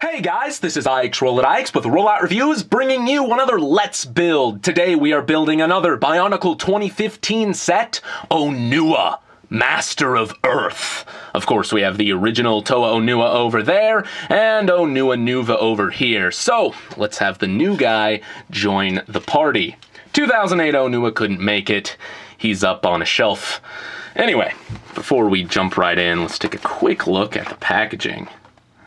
Hey guys, this is RolloutReviews with RolloutReviews, bringing you another Let's Build. Today we are building another BIONICLE 2015 set, Onua, Master of Earth. Of course, we have the original Toa Onua over there, and Onua Nuva over here. So, let's have the new guy join the party. 2008 Onua couldn't make it. He's up on a shelf. Anyway, before we jump right in, let's take a quick look at the packaging.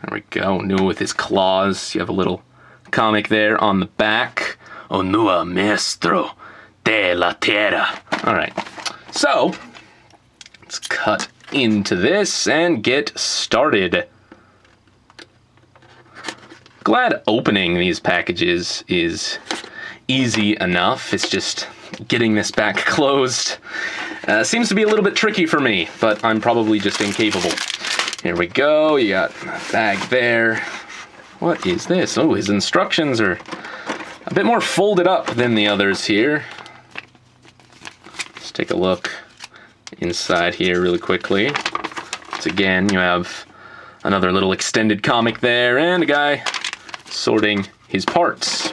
There we go, Onua with his claws. You have a little comic there on the back. Onua, maestro de la tierra. All right, so let's cut into this and get started. Glad opening these packages is easy enough. It's just getting this back closed. Seems to be a little bit tricky for me, but I'm probably just incapable. Here we go, you got a bag there. What is this? Oh, his instructions are a bit more folded up than the others here. Let's take a look inside here really quickly. Once again, you have another little extended comic there and a guy sorting his parts.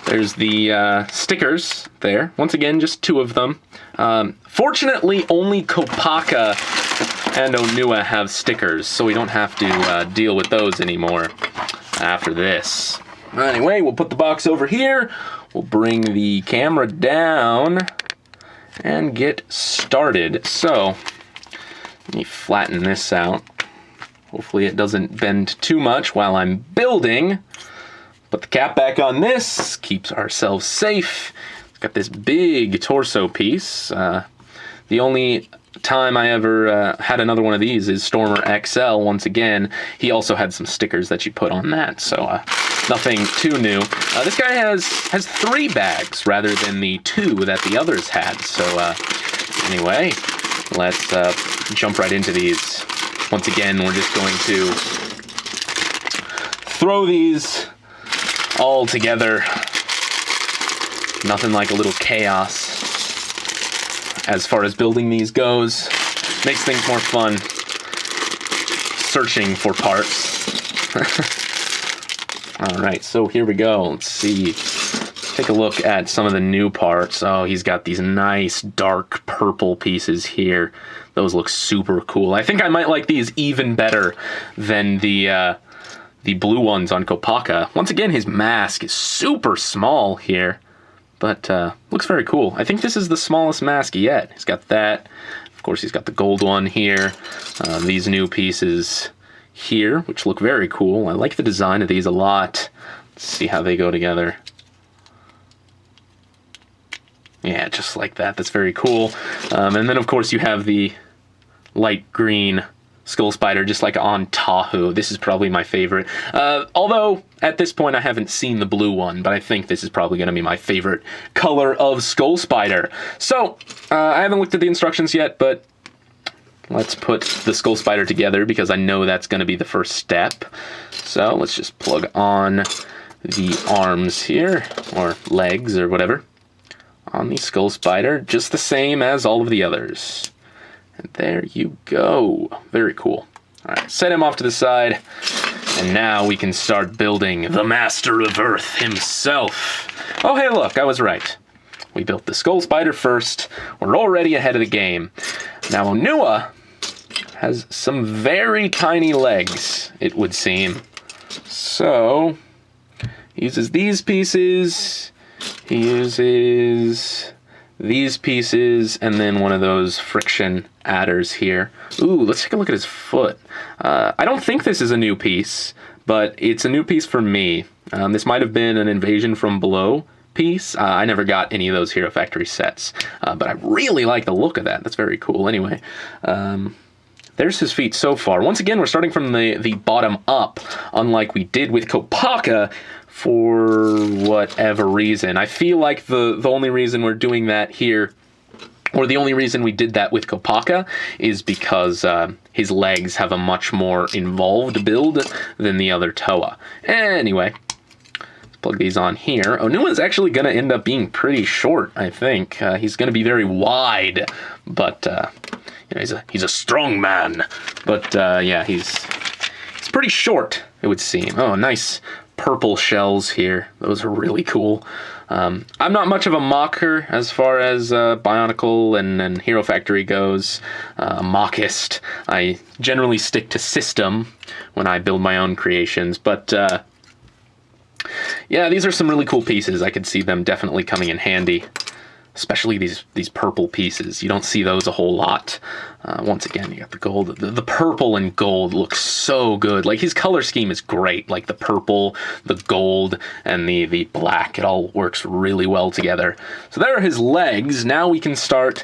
There's the stickers there. Once again, just two of them. Fortunately, only Kopaka and Onua have stickers, so we don't have to deal with those anymore after this. Anyway, we'll put the box over here. We'll bring the camera down and get started. So, let me flatten this out. Hopefully it doesn't bend too much while I'm building. Put the cap back on this, keeps ourselves safe. It's got this big torso piece. The only time I ever had another one of these is Stormer XL. Once again, he also had some stickers that you put on that, so nothing too new. This guy has 3 bags rather than the 2 that the others had. So anyway, let's jump right into these. Once again, we're just going to throw these all together. Nothing like a little chaos as far as building these goes. Makes things more fun searching for parts. All right, so here we go. Let's see. Take a look at some of the new parts. Oh, he's got these nice dark purple pieces here. Those look super cool. I think I might like these even better than the blue ones on Kopaka. Once again, his mask is super small here, but looks very cool. I think this is the smallest mask yet. He's got that. Of course, he's got the gold one here. These new pieces here, which look very cool. I like the design of these a lot. Let's see how they go together. Yeah, just like that. That's very cool. And then, of course, you have the light green Skull Spider, just like on Tahoe. This is probably my favorite. Although, at this point, I haven't seen the blue one, but I think this is probably going to be my favorite color of Skull Spider. So, I haven't looked at the instructions yet, but let's put the Skull Spider together because I know that's going to be the first step. So, let's just plug on the arms here, or legs, or whatever, on the Skull Spider, just the same as all of the others. And there you go. Very cool. All right, set him off to the side. And now we can start building the Master of Earth himself. Oh, hey, look, I was right. We built the Skull Spider first. We're already ahead of the game. Now, Onua has some very tiny legs, it would seem. So, he uses these pieces. He uses these pieces, and then one of those friction adders here. Ooh, let's take a look at his foot. I don't think this is a new piece, but it's a new piece for me. This might have been an Invasion from Below piece. I never got any of those Hero Factory sets, but I really like the look of that. That's very cool. Anyway, there's his feet so far. Once again, we're starting from the bottom up, unlike we did with Kopaka, for whatever reason. I feel like the only reason we're doing that here, or the only reason we did that with Kopaka, is because his legs have a much more involved build than the other Toa. Anyway, let's plug these on here. Onua's actually going to end up being pretty short, I think. He's going to be very wide, but you know, he's a strong man. But yeah, he's pretty short, it would seem. Oh, nice purple shells here. Those are really cool. I'm not much of a mocker as far as Bionicle and Hero Factory goes. Mockist. I generally stick to system when I build my own creations, but yeah, these are some really cool pieces. I could see them definitely coming in handy, especially these purple pieces. You don't see those a whole lot. Once again, you got the gold. The purple and gold looks so good. Like, his color scheme is great. Like, the purple, the gold, and the black. It all works really well together. So there are his legs. Now we can start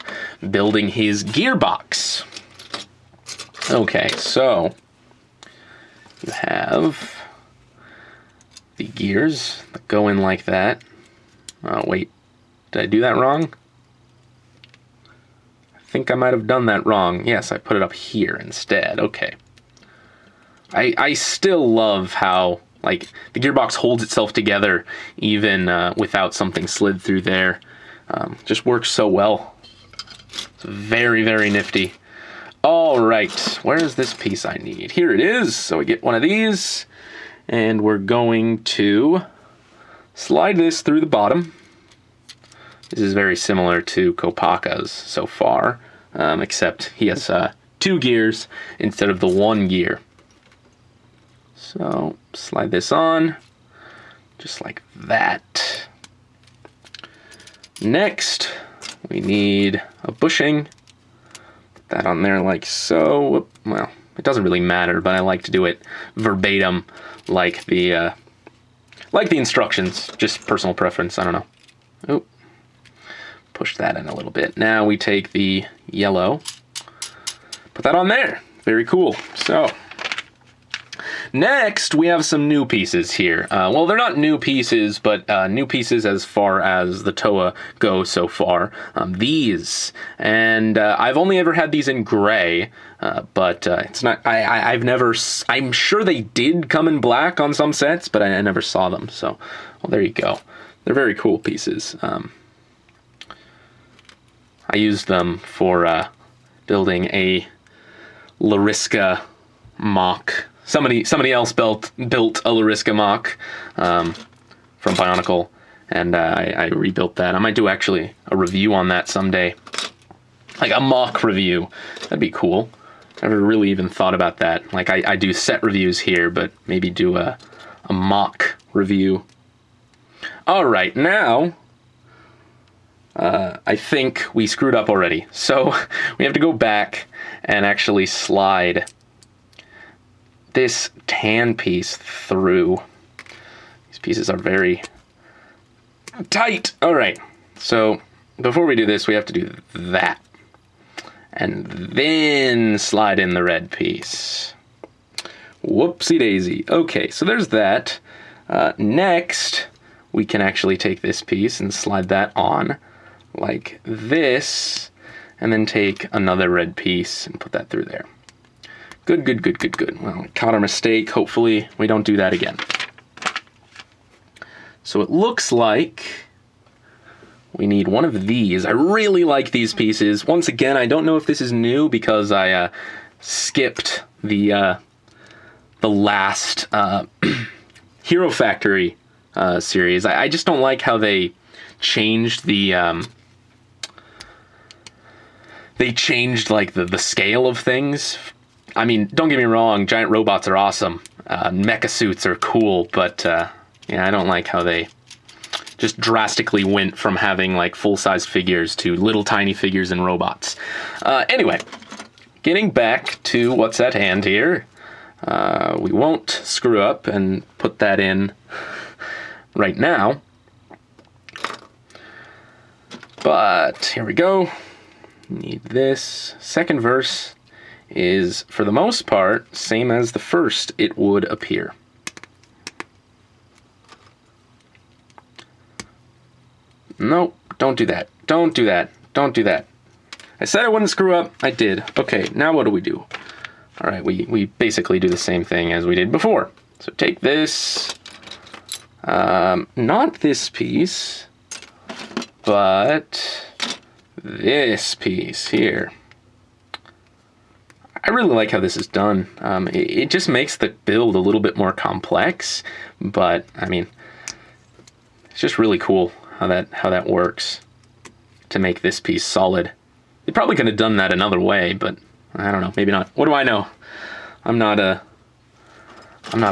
building his gearbox. Okay, so you have the gears that go in like that. Oh, wait. Did I do that wrong? I think I might have done that wrong. Yes, I put it up here instead. Okay. I still love how, like, the gearbox holds itself together even without something slid through there. Just works so well. It's very, very nifty. All right, where is this piece I need? Here it is. So we get one of these, and we're going to slide this through the bottom. This is very similar to Kopaka's so far, except he has 2 gears instead of the 1 gear. So slide this on, just like that. Next, we need a bushing. Put that on there like so. Well, it doesn't really matter, but I like to do it verbatim, like the instructions. Just personal preference. I don't know. Oop. Push that in a little bit. Now we take the yellow, put that on there. Very cool. So next we have some new pieces here. Well, they're not new pieces, but new pieces as far as the Toa go so far. These, and I've only ever had these in gray, but it's not. I've never. I'm sure they did come in black on some sets, but I never saw them. So, well, there you go. They're very cool pieces. I used them for building a Lariska mock. Somebody else built a Lariska mock from Bionicle, and I rebuilt that. I might do actually a review on that someday, like a mock review. That'd be cool. I never really even thought about that. Like, I do set reviews here, but maybe do a mock review. All right, now I think we screwed up already. So we have to go back and actually slide this tan piece through. These pieces are very tight. All right, so before we do this, we have to do that. And then slide in the red piece. Whoopsie daisy. Okay, so there's that. Next, we can actually take this piece and slide that on like this, and then take another red piece and put that through there. Good, good, good, good, good. Well, we caught our mistake. Hopefully we don't do that again. So it looks like we need one of these. I really like these pieces. Once again, I don't know if this is new because I skipped the last Hero Factory series. I just don't like how they changed the like the scale of things. I mean, don't get me wrong, giant robots are awesome. Mecha suits are cool, but yeah, I don't like how they just drastically went from having like full-size figures to little tiny figures and robots. Anyway, getting back to what's at hand here. We won't screw up and put that in right now. But here we go. Need this. Second verse is, for the most part, same as the first, it would appear. Nope, don't do that. Don't do that. Don't do that. I said I wouldn't screw up. I did. Okay, now what do we do? All right, we basically do the same thing as we did before. So take this, not this piece, but this piece here. I really like how this is done. It just makes the build a little bit more complex, but I mean, it's just really cool how that works to make this piece solid. They probably could have done that another way, but I don't know, maybe not. What do I know? I'm not a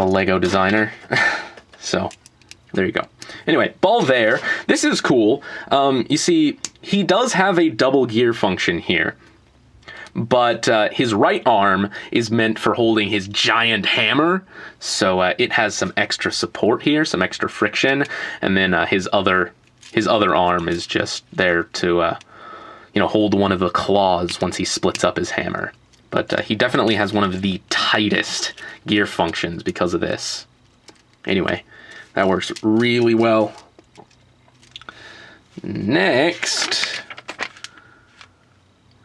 Lego designer. So there you go. Anyway, ball there. This is cool. You see, he does have a double gear function here, but his right arm is meant for holding his giant hammer, so it has some extra support here, some extra friction, and then his other arm is just there to hold one of the claws once he splits up his hammer. But he definitely has one of the tightest gear functions because of this. Anyway, that works really well. Next,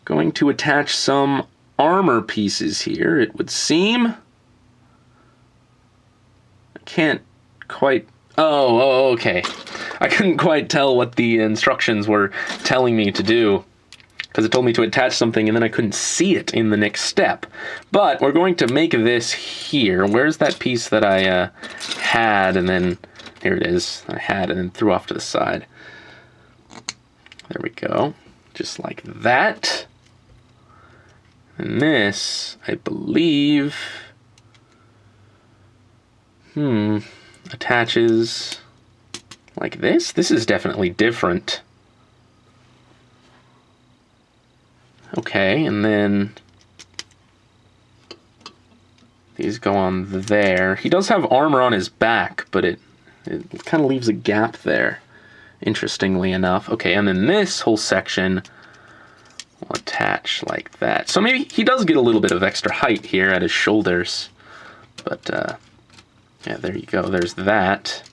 going to attach some armor pieces here, it would seem. I can't quite... Oh, okay. I couldn't quite tell what the instructions were telling me to do, because it told me to attach something and then I couldn't see it in the next step. But we're going to make this here. Where's that piece that I had and then... Here it is. I had and then threw off to the side. There we go. Just like that. And this, I believe... attaches like this. This is definitely different. Okay, and then these go on there. He does have armor on his back, but it kind of leaves a gap there, interestingly enough. Okay, and then this whole section will attach like that. So maybe he does get a little bit of extra height here at his shoulders. But, yeah, there you go. There's that.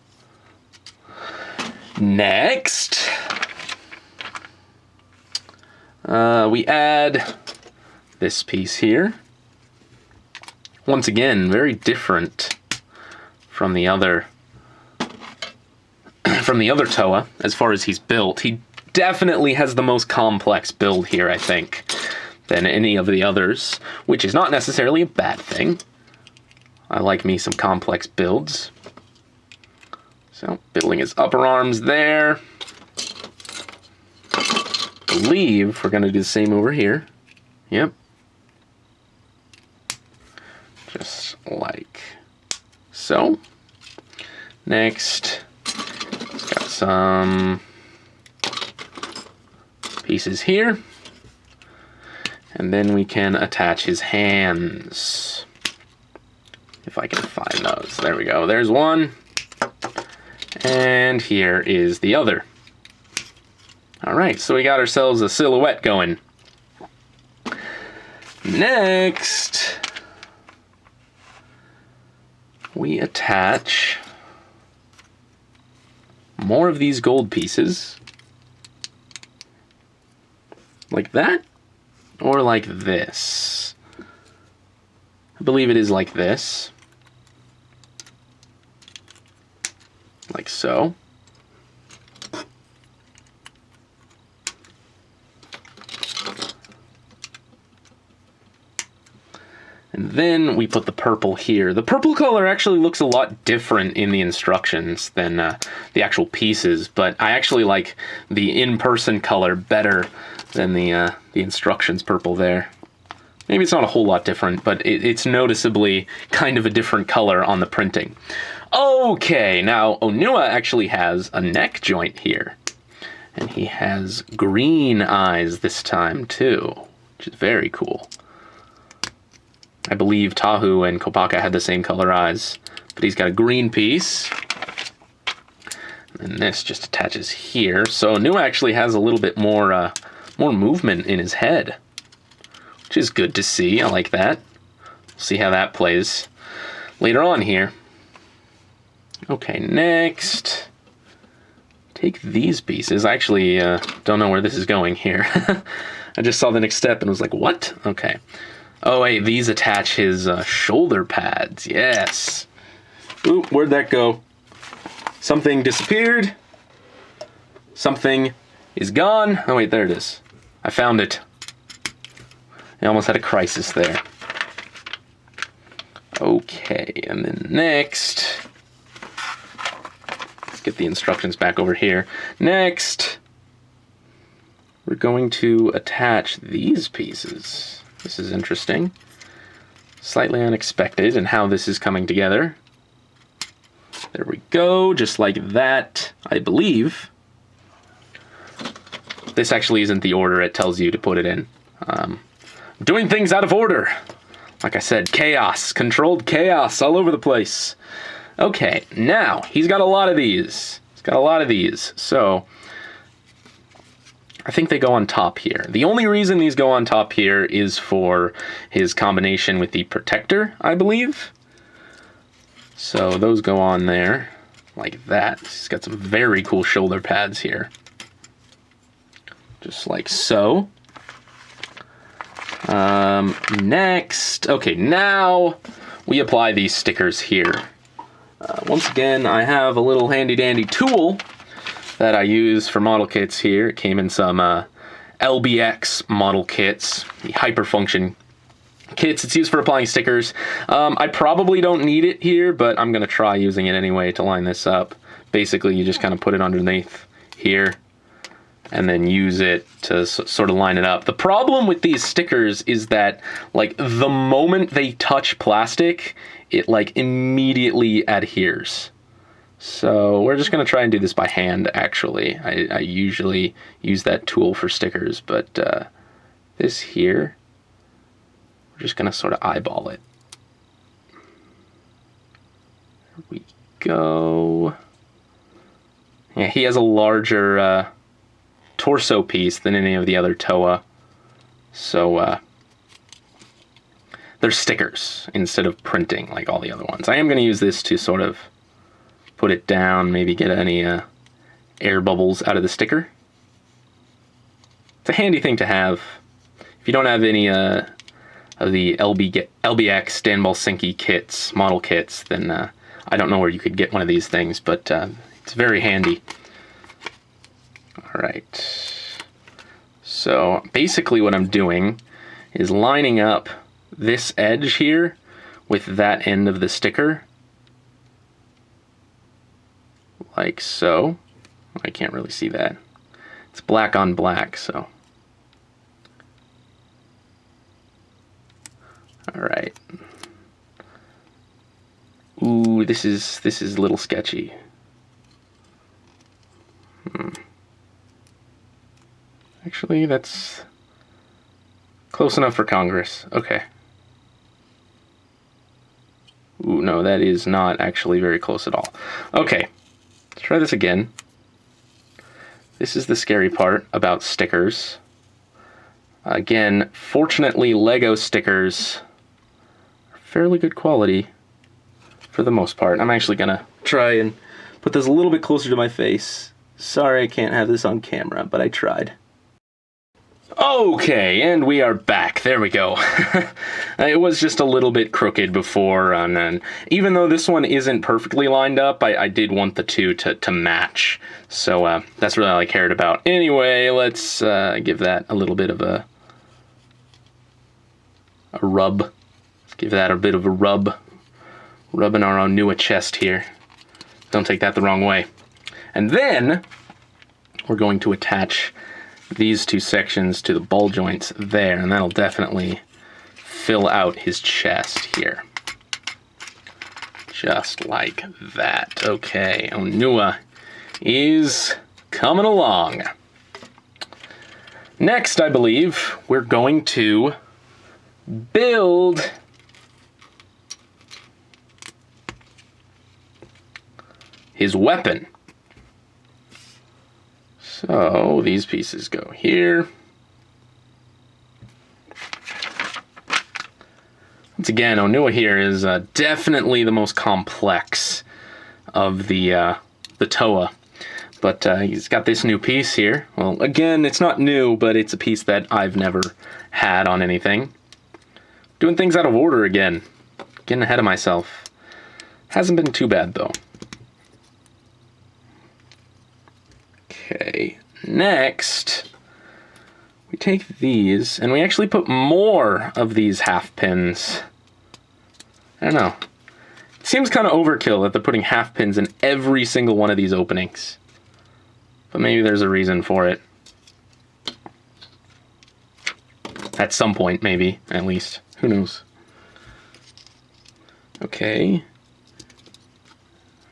Next, we add this piece here. Once again, very different from the other Toa as far as he's built. He definitely has the most complex build here, I think, than any of the others, which is not necessarily a bad thing. I like me some complex builds. So, building his upper arms there. I believe we're going to do the same over here. Yep. Just like so. Next, it's got some pieces here. And then we can attach his hands. If I can find those. There we go. There's one. And here is the other. All right, so we got ourselves a silhouette going. Next, we attach more of these gold pieces. Like that, or like this. I believe it is like this. Like so. And then we put the purple here. The purple color actually looks a lot different in the instructions than the actual pieces, but I actually like the in-person color better than the instructions purple there. Maybe it's not a whole lot different, but it's noticeably kind of a different color on the printing. Okay, now Onua actually has a neck joint here. And he has green eyes this time too, which is very cool. I believe Tahu and Kopaka had the same color eyes, but he's got a green piece. And this just attaches here. So Onua actually has a little bit more movement in his head, which is good to see. I like that. We'll see how that plays later on here. Okay, next, take these pieces. I actually don't know where this is going here. I just saw the next step and was like, what? Okay. Oh, wait, these attach his shoulder pads. Yes. Ooh, where'd that go? Something disappeared. Something is gone. Oh, wait, there it is. I found it. I almost had a crisis there. Okay, and then next, let's get the instructions back over here. Next, we're going to attach these pieces. This is interesting. Slightly unexpected in how this is coming together. There we go, just like that, I believe. This actually isn't the order it tells you to put it in. Doing things out of order. Like I said, chaos, controlled chaos all over the place. Okay, now, he's got a lot of these. So, I think they go on top here. The only reason these go on top here is for his combination with the protector, I believe. So those go on there like that. He's got some very cool shoulder pads here. Just like so. Next, okay, now we apply these stickers here. Once again, I have a little handy dandy tool that I use for model kits here. It came in some LBX model kits, the Hyperfunction kits. It's used for applying stickers. I probably don't need it here, but I'm gonna try using it anyway to line this up. Basically, you just kind of put it underneath here and then use it to sort of line it up. The problem with these stickers is that, like, the moment they touch plastic, it, like, immediately adheres. So we're just gonna try and do this by hand, actually. I usually use that tool for stickers, but this here, we're just gonna sort of eyeball it. There we go. Yeah, he has a larger torso piece than any of the other Toa. So they're stickers instead of printing like all the other ones. I am gonna use this to sort of put it down, maybe get any air bubbles out of the sticker. It's a handy thing to have. If you don't have any of the LBX Stanball Sinky kits, model kits, then I don't know where you could get one of these things, but it's very handy. All right. So basically what I'm doing is lining up this edge here with that end of the sticker. Like so. I can't really see that. It's black on black, so. All right. Ooh, this is a little sketchy. Actually, that's close enough for Congress. Okay. Ooh, no, that is not actually very close at all. Okay, let's try this again. This is the scary part about stickers. Again, fortunately, Lego stickers are fairly good quality for the most part. I'm actually gonna try and put this a little bit closer to my face. Sorry I can't have this on camera, but I tried. Okay, and we are back. There we go. It was just a little bit crooked before, and even though this one isn't perfectly lined up, I did want the two to match. So that's really all I cared about. Anyway, let's give that a little bit of a rub. Let's give that a bit of a rub. Rubbing our Onua chest here. Don't take that the wrong way. And then we're going to attach these two sections to the ball joints there, and that'll definitely fill out his chest here. Just like that. Okay, Onua is coming along. Next, I believe, we're going to build his weapon. So these pieces go here. Once again, Onua here is definitely the most complex of the Toa. But he's got this new piece here. Well, again, it's not new, but it's a piece that I've never had on anything. Doing things out of order again. Getting ahead of myself. Hasn't been too bad, though. Okay, next, we take these, and we actually put more of these half pins I don't know. It seems kind of overkill that they're putting half pins in every single one of these openings. But maybe there's a reason for it. At some point, maybe, at least. Who knows? Okay.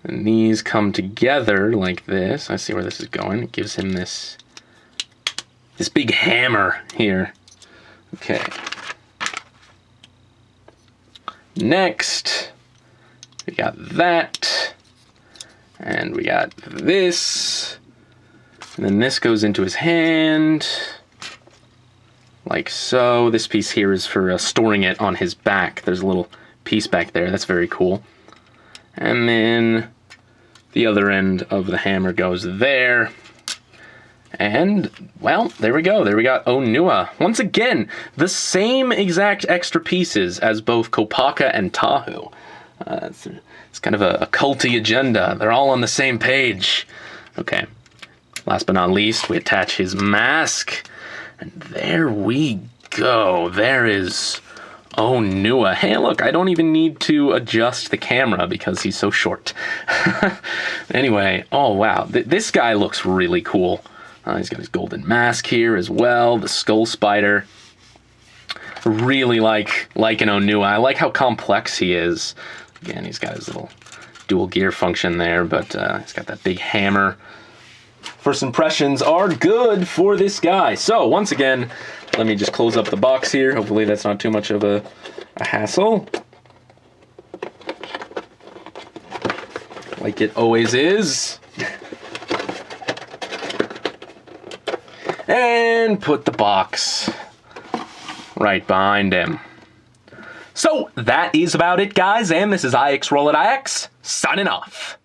And these come together like this. I see where this is going. It gives him this big hammer here. Okay. Next, we got that. And we got this. And then this goes into his hand. Like so. This piece here is for storing it on his back. There's a little piece back there. That's very cool. And then the other end of the hammer goes there. And, well, there we go. There we got Onua. Once again, the same exact extra pieces as both Kopaka and Tahu. It's kind of a culty agenda. They're all on the same page. Okay. Last but not least, we attach his mask. And there we go. There is Onua. Hey, look, I don't even need to adjust the camera because he's so short. Anyway, oh, wow. This guy looks really cool. He's got his golden mask here as well, the skull spider. Really like an Onua. I like how complex he is. Again, he's got his little dual gear function there, but he's got that big hammer. First impressions are good for this guy. So, once again, let me just close up the box here. Hopefully that's not too much of a hassle. Like it always is. And put the box right behind him. So that is about it, guys, and this is IX Roll It IX signing off.